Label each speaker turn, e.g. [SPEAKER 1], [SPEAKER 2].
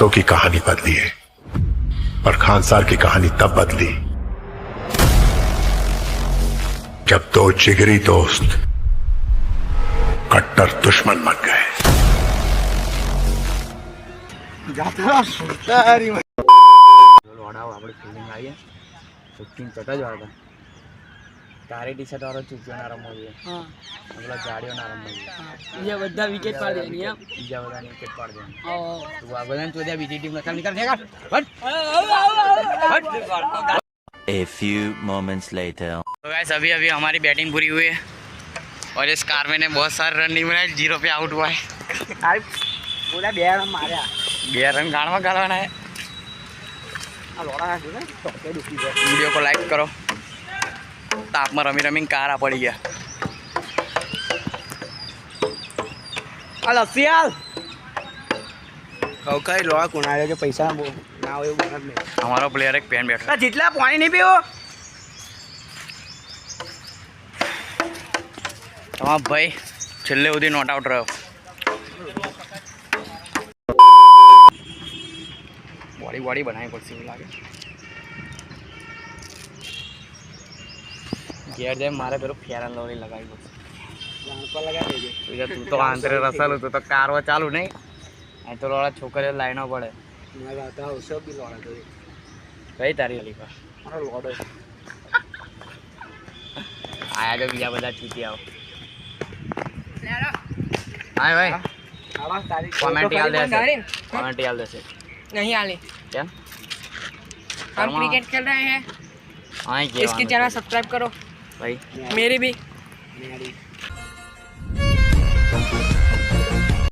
[SPEAKER 1] तो की कहानी बदली है, पर खानसार की कहानी तब बदली जब दो जिगरी दोस्त कट्टर दुश्मन बन गए।
[SPEAKER 2] આપણે ફિલ્ડિંગ આવીએ ફિફ્ટીન ચટા જ વાળતા તારી ટી શર્ટ વાળો ચૂક્યો ના રમવો જોઈએ. હા પેલા જાડીઓ ના રમવો જોઈએ. બીજા બધા વિકેટ પાડી દેવાની. એમ બીજા બધાની વિકેટ પાડી દેવાની. તું આ બધાને ચોદ્યા બીજી ટીમ નકામ નીકળ
[SPEAKER 3] A few moments later.
[SPEAKER 2] तो गाइस अभी अभी हमारी बैटिंग पूरी हुई है और इस कारवे ने बहुत सारे रन नहीं बनाए, 0 पे आउट हुआ है. बोला 2 रन मारा, 2 रन गाड़वा गाड़वाना है. वीडियो को लाइक करो. ताप में रमी रमी कार आ पड़ी गया. हेलो सियाल
[SPEAKER 4] કઈ લોડા કોનાડે કે પૈસા બહુ ના હોય એવું બને નહીં.
[SPEAKER 2] हमारा प्लेयर एक पेन बैठा जितला पानी नहीं पियो. તમારા ભાઈ છેલ્લે સુધી નોટ આઉટ રહ્યો. બોડી બોડી બનાવી પડશે એવું લાગે. ઘેર જાય મારે પેલું ફેર એન્ડ લવલી લગાવી પડશે.
[SPEAKER 4] પર લગાવી દેજે.
[SPEAKER 2] તું તો આંતરે રસલું તું તો કારવા ચાલુ નહીં. અહીં તો લોડા છોકરીઓ લાઈનો પડે.
[SPEAKER 4] ના ગાતા આવશે બી લોડા તો
[SPEAKER 2] કઈ તારી અલી પર
[SPEAKER 4] મારો લોડો
[SPEAKER 2] આયા તો બીજા બધા છૂટી આવો. હાય ભાઈ
[SPEAKER 4] આવા તારી
[SPEAKER 2] कमेंट याद देसे कमेंट याद देसे
[SPEAKER 5] नहीं आले.
[SPEAKER 2] क्या
[SPEAKER 5] हम क्रिकेट खेल रहे हैं.
[SPEAKER 2] हाँ
[SPEAKER 5] इसके चैनल सब्सक्राइब करो
[SPEAKER 2] भाई
[SPEAKER 5] मेरी भी.
[SPEAKER 4] મેરી